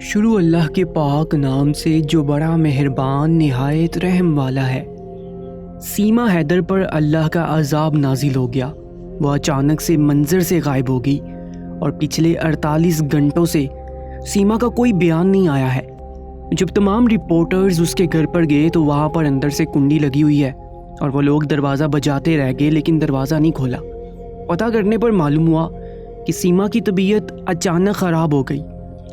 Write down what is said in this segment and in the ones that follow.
شروع اللہ کے پاک نام سے جو بڑا مہربان نہایت رحم والا ہے۔ سیما حیدر پر اللہ کا عذاب نازل ہو گیا۔ وہ اچانک سے منظر سے غائب ہو گئی اور پچھلے 48 گھنٹوں سے سیما کا کوئی بیان نہیں آیا ہے۔ جب تمام رپورٹرز اس کے گھر پر گئے تو وہاں پر اندر سے کنڈی لگی ہوئی ہے اور وہ لوگ دروازہ بجاتے رہ گئے لیکن دروازہ نہیں کھولا۔ پتہ کرنے پر معلوم ہوا کہ سیما کی طبیعت اچانک خراب ہو گئی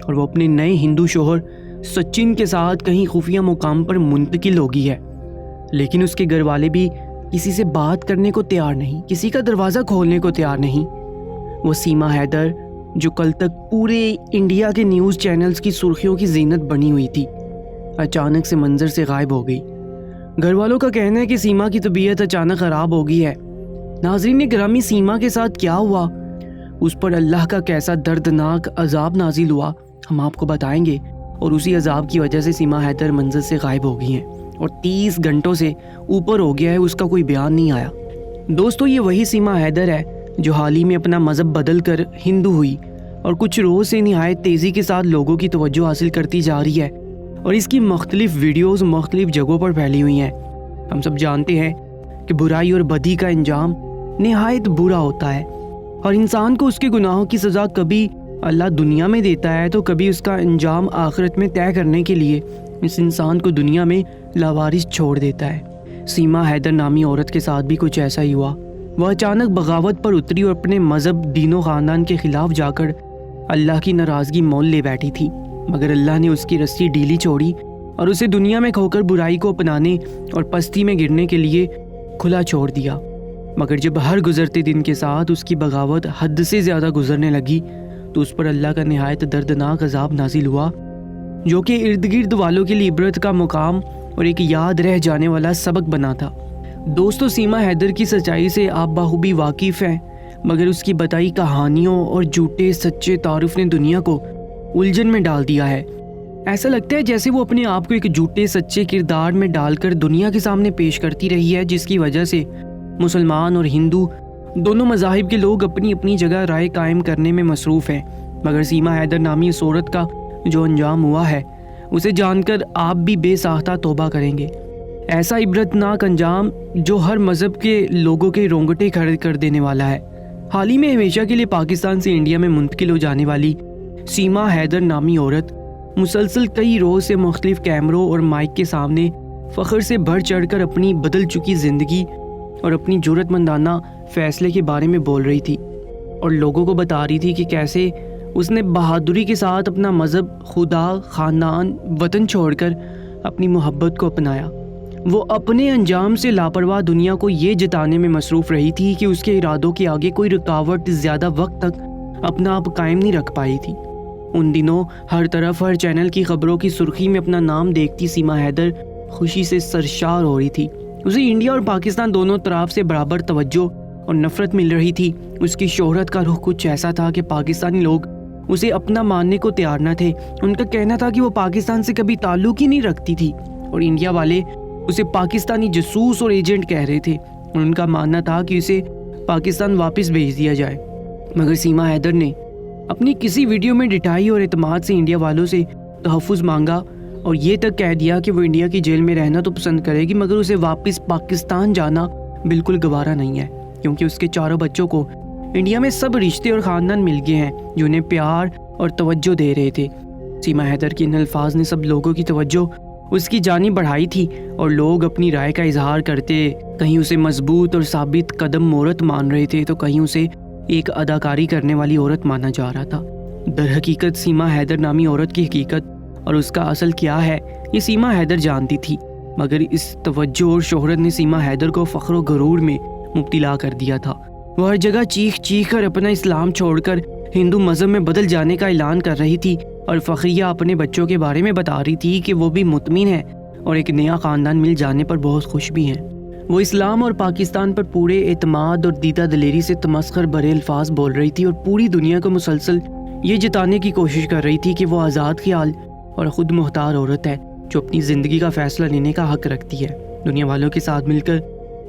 اور وہ اپنے نئے ہندو شوہر سچن کے ساتھ کہیں خفیہ مقام پر منتقل ہو گئی ہے، لیکن اس کے گھر والے بھی کسی سے بات کرنے کو تیار نہیں، کسی کا دروازہ کھولنے کو تیار نہیں۔ وہ سیما حیدر جو کل تک پورے انڈیا کے نیوز چینلز کی سرخیوں کی زینت بنی ہوئی تھی، اچانک سے منظر سے غائب ہو گئی۔ گھر والوں کا کہنا ہے کہ سیما کی طبیعت اچانک خراب ہو گئی ہے۔ ناظرین گرامی، سیما کے ساتھ کیا ہوا، اس پر اللہ کا کیسا دردناک عذاب نازل ہوا، ہم آپ کو بتائیں گے۔ اور اسی عذاب کی وجہ سے سیما حیدر منظر سے غائب ہو گئی ہیں اور 30 گھنٹوں سے اوپر ہو گیا ہے، اس کا کوئی بیان نہیں آیا۔ دوستو، یہ وہی سیما حیدر ہے جو حال ہی میں اپنا مذہب بدل کر ہندو ہوئی اور کچھ روز سے نہایت تیزی کے ساتھ لوگوں کی توجہ حاصل کرتی جا رہی ہے اور اس کی مختلف ویڈیوز مختلف جگہوں پر پھیلی ہوئی ہیں۔ ہم سب جانتے ہیں کہ برائی اور بدی کا انجام نہایت برا ہوتا ہے اور انسان کو اس کے گناہوں کی سزا کبھی اللہ دنیا میں دیتا ہے تو کبھی اس کا انجام آخرت میں طے کرنے کے لیے اس انسان کو دنیا میں لاوارث چھوڑ دیتا ہے۔ سیما حیدر نامی عورت کے ساتھ بھی کچھ ایسا ہی ہوا۔ وہ اچانک بغاوت پر اتری اور اپنے مذہب، دین و خاندان کے خلاف جا کر اللہ کی ناراضگی مول لے بیٹھی تھی، مگر اللہ نے اس کی رسی ڈھیلی چھوڑی اور اسے دنیا میں کھو کر برائی کو اپنانے اور پستی میں گرنے کے لیے کھلا چھوڑ دیا۔ مگر جب ہر گزرتے دن کے ساتھ اس کی بغاوت حد سے زیادہ گزرنے لگی تو اس پر اللہ کا نہایت دردناک عذاب نازل ہوا، جو کہ ارد گرد والوں کے لیے عبرت کا مقام اور ایک یاد رہ جانے والا سبق بنا تھا۔ دوستو، سیما حیدر کی سچائی سے آپ بخوبی واقف ہیں، مگر اس کی بتائی کہانیوں اور جھوٹے سچے تعارف نے دنیا کو الجھن میں ڈال دیا ہے۔ ایسا لگتا ہے جیسے وہ اپنے آپ کو ایک جھوٹے سچے کردار میں ڈال کر دنیا کے سامنے پیش کرتی رہی ہے، جس کی وجہ سے مسلمان اور ہندو دونوں مذاہب کے لوگ اپنی اپنی جگہ رائے قائم کرنے میں مصروف ہیں۔ مگر سیما حیدر نامی اس عورت کا جو انجام ہوا ہے اسے جان کر آپ بھی بے ساختہ توبہ کریں گے۔ ایسا عبرتناک انجام جو ہر مذہب کے لوگوں کے رونگٹے کھڑے کر دینے والا ہے۔ حال ہی میں ہمیشہ کے لیے پاکستان سے انڈیا میں منتقل ہو جانے والی سیما حیدر نامی عورت مسلسل کئی روز سے مختلف کیمروں اور مائک کے سامنے فخر سے بڑھ چڑھ کر اپنی بدل چکی زندگی اور اپنی جرأت مندانہ فیصلے کے بارے میں بول رہی تھی اور لوگوں کو بتا رہی تھی کہ کیسے اس نے بہادری کے ساتھ اپنا مذہب، خدا، خاندان، وطن چھوڑ کر اپنی محبت کو اپنایا۔ وہ اپنے انجام سے لاپرواہ دنیا کو یہ جتانے میں مصروف رہی تھی کہ اس کے ارادوں کے آگے کوئی رکاوٹ زیادہ وقت تک اپنا آپ قائم نہیں رکھ پائی تھی۔ ان دنوں ہر طرف ہر چینل کی خبروں کی سرخی میں اپنا نام دیکھتی سیما حیدر خوشی سے سرشار ہو رہی تھی۔ اسے انڈیا اور پاکستان دونوں طرف سے برابر توجہ اور نفرت مل رہی تھی۔ اس کی شہرت کا رخ کچھ ایسا تھا کہ پاکستانی لوگ اسے اپنا ماننے کو تیار نہ تھے۔ ان کا کہنا تھا کہ وہ پاکستان سے کبھی تعلق ہی نہیں رکھتی تھی اور انڈیا والے اسے پاکستانی جاسوس اور ایجنٹ کہہ رہے تھے اور ان کا ماننا تھا کہ اسے پاکستان واپس بھیج دیا جائے۔ مگر سیما حیدر نے اپنی کسی ویڈیو میں ڈٹائی اور اعتماد سے انڈیا والوں سے تحفظ مانگا اور یہ تک کہہ دیا کہ وہ انڈیا کی جیل میں رہنا تو پسند کرے گی مگر اسے واپس پاکستان جانا بالکل گوارا نہیں ہے، کیونکہ اس کے چاروں بچوں کو انڈیا میں سب رشتے اور خاندان مل گئے ہیں جو انہیں پیار اور توجہ دے رہے تھے۔ سیما حیدر کے ان الفاظ نے سب لوگوں کی توجہ اس کی جانب بڑھائی تھی اور لوگ اپنی رائے کا اظہار کرتے کہیں اسے مضبوط اور ثابت قدم عورت مان رہے تھے تو کہیں اسے ایک اداکاری کرنے والی عورت مانا جا رہا تھا۔ در حقیقت سیما حیدر نامی عورت کی حقیقت اور اس کا اصل کیا ہے یہ سیما حیدر جانتی تھی، مگر اس توجہ اور شہرت نے سیما حیدر کو فخر و غرور میں مبتلا کر دیا تھا۔ وہ ہر جگہ چیخ چیخ کر اپنا اسلام چھوڑ کر ہندو مذہب میں بدل جانے کا اعلان کر رہی تھی اور فخریہ اپنے بچوں کے بارے میں بتا رہی تھی کہ وہ بھی مطمئن ہے اور ایک نیا خاندان مل جانے پر بہت خوش بھی ہیں۔ وہ اسلام اور پاکستان پر پورے اعتماد اور دیدہ دلیری سے تمسخر بھرے الفاظ بول رہی تھی اور پوری دنیا کو مسلسل یہ جتانے کی کوشش کر رہی تھی کہ وہ آزاد خیال اور خود مختار عورت ہے جو اپنی زندگی کا فیصلہ لینے کا حق رکھتی ہے۔ دنیا والوں کے ساتھ مل کر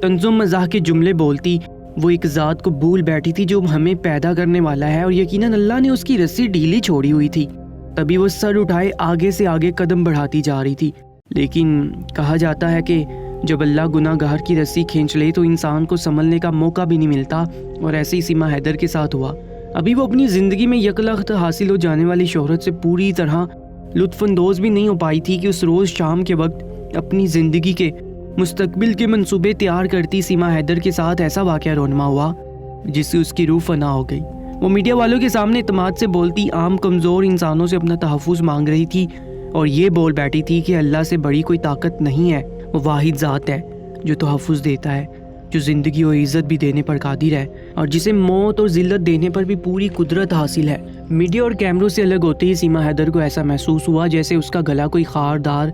طنز و مزاح کے جملے بولتی وہ ایک ذات کو بھول بیٹھی تھی جو ہمیں پیدا کرنے والا ہے اور یقیناً اللہ نے اس کی رسی ڈھیلی چھوڑی ہوئی تھی تبھی وہ سر اٹھائے آگے سے آگے قدم بڑھاتی جا رہی تھی، لیکن کہا جاتا ہے کہ جب اللہ گناہ گار کی رسی کھینچ لے تو انسان کو سنبھلنے کا موقع بھی نہیں ملتا، اور ایسے ہی سیما حیدر کے ساتھ ہوا۔ ابھی وہ اپنی زندگی میں یکلخت حاصل ہو جانے والی شہرت سے پوری طرح لطف اندوز بھی نہیں ہو پائی تھی کہ اس روز شام کے وقت اپنی زندگی کے مستقبل کے منصوبے تیار کرتی سیما حیدر کے ساتھ ایسا واقعہ رونما ہوا جس سے اس کی روح فنا ہو گئی۔ وہ میڈیا والوں کے سامنے اعتماد سے بولتی عام کمزور انسانوں سے اپنا تحفظ مانگ رہی تھی، اور یہ بول بیٹھی تھی کہ اللہ سے بڑی کوئی طاقت نہیں ہے، وہ واحد ذات ہے جو تحفظ دیتا ہے، جو زندگی و عزت بھی دینے پر قادر ہے، اور جسے موت اور ذلت دینے پر بھی پوری قدرت حاصل ہے۔ میڈیا اور کیمروں سے الگ ہوتے ہی سیما حیدر کو ایسا محسوس ہوا جیسے اس کا گلا کوئی خاردار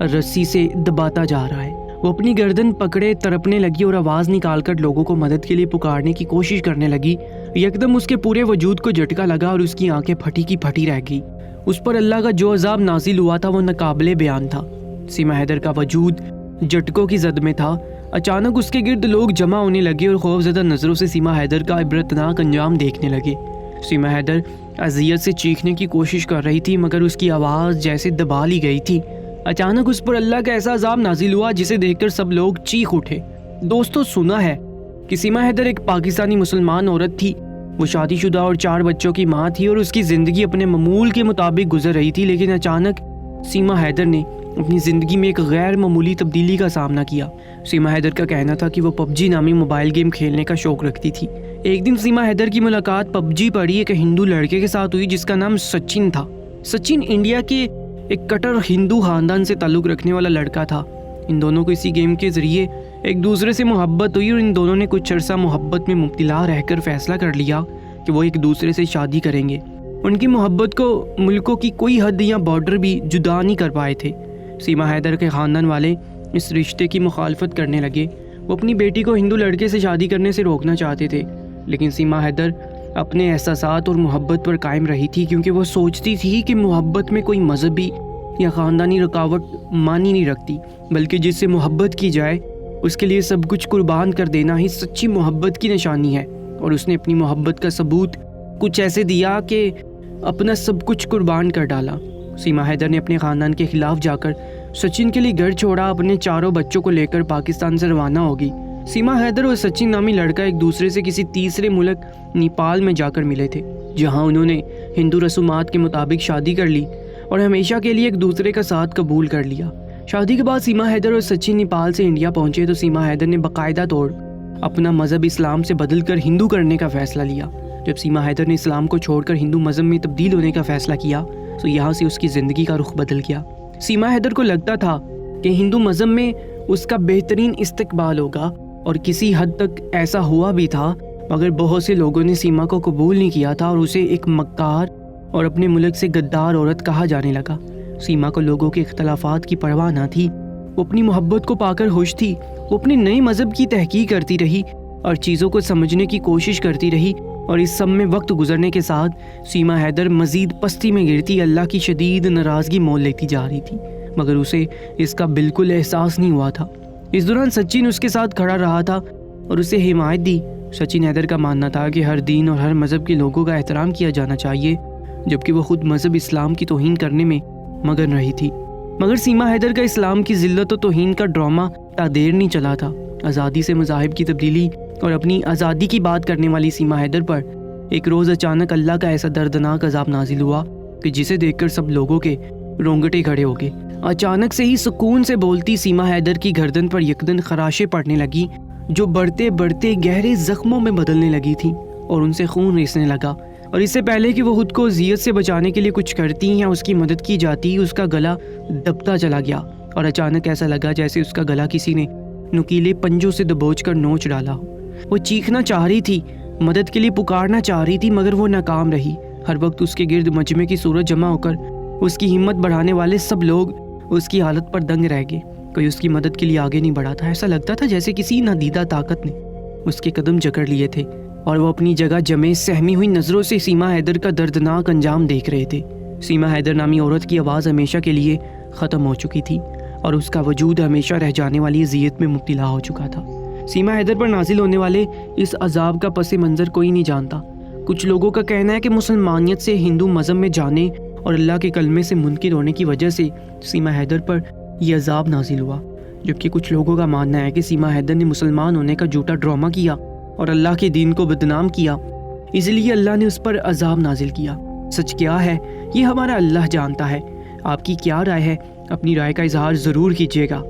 رسی سے دباتا جا رہا ہے۔ وہ اپنی گردن پکڑے تڑپنے لگی اور آواز نکال کر لوگوں کو مدد کے لیے پکارنے کی کوشش کرنے لگی۔ یکدم اس کے پورے وجود کو جھٹکا لگا اور اس کی آنکھیں پھٹی کی پھٹی رہ گئی۔ اس پر اللہ کا جو عذاب نازل ہوا تھا وہ ناقابل بیان تھا۔ سیما حیدر کا وجود جھٹکوں کی زد میں تھا۔ اچانک اس کے گرد لوگ جمع ہونے لگے اور خوفزدہ نظروں سے سیما حیدر کا عبرتناک انجام دیکھنے لگے۔ سیما حیدر اذیت سے چیخنے کی کوشش کر رہی تھی مگر اس کی آواز جیسے دبا لی گئی تھی۔ اچانک اس پر اللہ کا ایسا عذاب نازل ہوا جسے دیکھ کر سب لوگ چیخ اٹھے۔ دوستو، سنا ہے کہ سیما حیدر ایک پاکستانی مسلمان عورت تھی۔ وہ شادی شدہ اور 4 بچوں کی ماں تھی اور اس کی زندگی اپنے معمول کے مطابق گزر رہی تھی، لیکن اچانک سیما حیدر نے اپنی زندگی میں ایک غیر معمولی تبدیلی کا سامنا کیا۔ سیما حیدر کا کہنا تھا کہ وہ PUBG نامی موبائل گیم کھیلنے کا شوق رکھتی تھی۔ ایک دن سیما حیدر کی ملاقات PUBG پڑھی ایک ہندو لڑکے کے ساتھ ہوئی جس کا نام سچن تھا۔ سچن انڈیا کے ایک کٹر ہندو خاندان سے تعلق رکھنے والا لڑکا تھا۔ ان دونوں کو اسی گیم کے ذریعے ایک دوسرے سے محبت ہوئی اور ان دونوں نے کچھ عرصہ محبت میں مبتلا رہ کر فیصلہ کر لیا کہ وہ ایک دوسرے سے شادی کریں گے۔ ان کی محبت کو ملکوں کی کوئی حد یا بارڈر بھی جدا نہیں کر پائے تھے۔ سیما حیدر کے خاندان والے اس رشتے کی مخالفت کرنے لگے۔ وہ اپنی بیٹی کو ہندو لڑکے سے شادی کرنے سے روکنا چاہتے تھے، لیکن سیما حیدر اپنے احساسات اور محبت پر قائم رہی تھی، کیونکہ وہ سوچتی تھی کہ محبت میں کوئی مذہبی یا خاندانی رکاوٹ معنی نہیں رکھتی، بلکہ جس سے محبت کی جائے اس کے لیے سب کچھ قربان کر دینا ہی سچی محبت کی نشانی ہے۔ اور اس نے اپنی محبت کا ثبوت کچھ ایسے دیا کہ اپنا سب کچھ قربان کر ڈالا۔ سیما حیدر نے اپنے خاندان کے خلاف جا کر سچن کے لیے گھر چھوڑا، اپنے 4 بچوں کو لے کر پاکستان سے روانہ ہوگی۔ سیما حیدر اور سچن نامی لڑکا ایک دوسرے سے کسی تیسرے ملک نیپال میں جا کر ملے تھے، جہاں انہوں نے ہندو رسومات کے مطابق شادی کر لی اور ہمیشہ کے لیے ایک دوسرے کا ساتھ قبول کر لیا۔ شادی کے بعد سیما حیدر اور سچن نیپال سے انڈیا پہنچے تو سیما حیدر نے باقاعدہ طور اپنا مذہب اسلام سے بدل کر ہندو کرنے کا فیصلہ لیا۔ جب سیما حیدر نے اسلام کو چھوڑ کر ہندو مذہب میں تبدیل ہونے کا فیصلہ کیا تو یہاں سے اس کی زندگی کا رخ بدل گیا۔ سیما حیدر کو لگتا تھا کہ ہندو مذہب میں اس کا بہترین استقبال ہوگا، اور کسی حد تک ایسا ہوا بھی تھا، مگر بہت سے لوگوں نے سیما کو قبول نہیں کیا تھا اور اسے ایک مکار اور اپنے ملک سے غدار عورت کہا جانے لگا۔ سیما کو لوگوں کے اختلافات کی پرواہ نہ تھی، وہ اپنی محبت کو پا کر خوش تھی۔ وہ اپنے نئے مذہب کی تحقیق کرتی رہی اور چیزوں کو سمجھنے کی کوشش کرتی رہی، اور اس سب میں وقت گزرنے کے ساتھ سیما حیدر مزید پستی میں گرتی اللہ کی شدید ناراضگی مول لیتی جا رہی تھی، مگر اسے اس کا بالکل احساس نہیں ہوا تھا۔ اس دوران سچن اس کے ساتھ کھڑا رہا تھا اور اسے حمایت دی۔ سچن حیدر کا ماننا تھا کہ ہر دین اور ہر مذہب کے لوگوں کا احترام کیا جانا چاہیے، جبکہ وہ خود مذہب اسلام کی توہین کرنے میں مگن رہی تھی۔ مگر سیما حیدر کا اسلام کی ذلت و توہین کا ڈرامہ تا دیر نہیں چلا تھا۔ آزادی سے مذاہب کی تبدیلی اور اپنی آزادی کی بات کرنے والی سیما حیدر پر ایک روز اچانک اللہ کا ایسا دردناک عذاب نازل ہوا کہ جسے دیکھ کر سب لوگوں کے رونگٹے کھڑے ہو گئے۔ اچانک سے ہی سکون سے بولتی سیما حیدر کی گردن پر یکدم خراشیں پڑنے لگی، جو بڑھتے بڑھتے گہرے زخموں میں بدلنے لگی تھیں اور ان سے خون ریسنے لگا، اور اس سے پہلے کہ وہ خود کو اذیت سے بچانے کے لیے کچھ کرتی یا اس کی مدد کی جاتی، اس کا گلا دبتا چلا گیا اور اچانک ایسا لگا جیسے اس کا گلا کسی نے نکیلے پنجوں سے دبوچ کر نوچ ڈالا ہو۔ وہ چیخنا چاہ رہی تھی، مدد کے لیے پکارنا چاہ رہی تھی، مگر وہ ناکام رہی۔ ہر وقت اس کے گرد مجمع کی صورت جمع ہو کر اس کی ہمت بڑھانے والے سب لوگ اس کی حالت پر دنگ رہ گئے۔ کوئی اس کی مدد کے لیے آگے نہیں بڑھا تھا۔ ایسا لگتا تھا جیسے کسی نادیدہ طاقت نے اس کے قدم جکڑ لیے تھے اور وہ اپنی جگہ جمے سہمی ہوئی نظروں سے سیما حیدر کا دردناک انجام دیکھ رہے تھے۔ سیما حیدر نامی عورت کی آواز ہمیشہ کے لیے ختم ہو چکی تھی اور اس کا وجود ہمیشہ رہ جانے والی اذیت میں مبتلا ہو چکا تھا۔ سیما حیدر پر نازل ہونے والے اس عذاب کا پس منظر کوئی نہیں جانتا۔ کچھ لوگوں کا کہنا ہے کہ مسلمانیت سے ہندو مذہب میں جانے اور اللہ کے کلمے سے منکر ہونے کی وجہ سے سیما حیدر پر یہ عذاب نازل ہوا۔ جبکہ کچھ لوگوں کا ماننا ہے کہ سیما حیدر نے مسلمان ہونے کا جھوٹا ڈرامہ کیا اور اللہ کے دین کو بدنام کیا، اس لیے اللہ نے اس پر عذاب نازل کیا۔ سچ کیا ہے یہ ہمارا اللہ جانتا ہے۔ آپ کی کیا رائے ہے؟ اپنی رائے کا اظہار ضرور کیجیے گا۔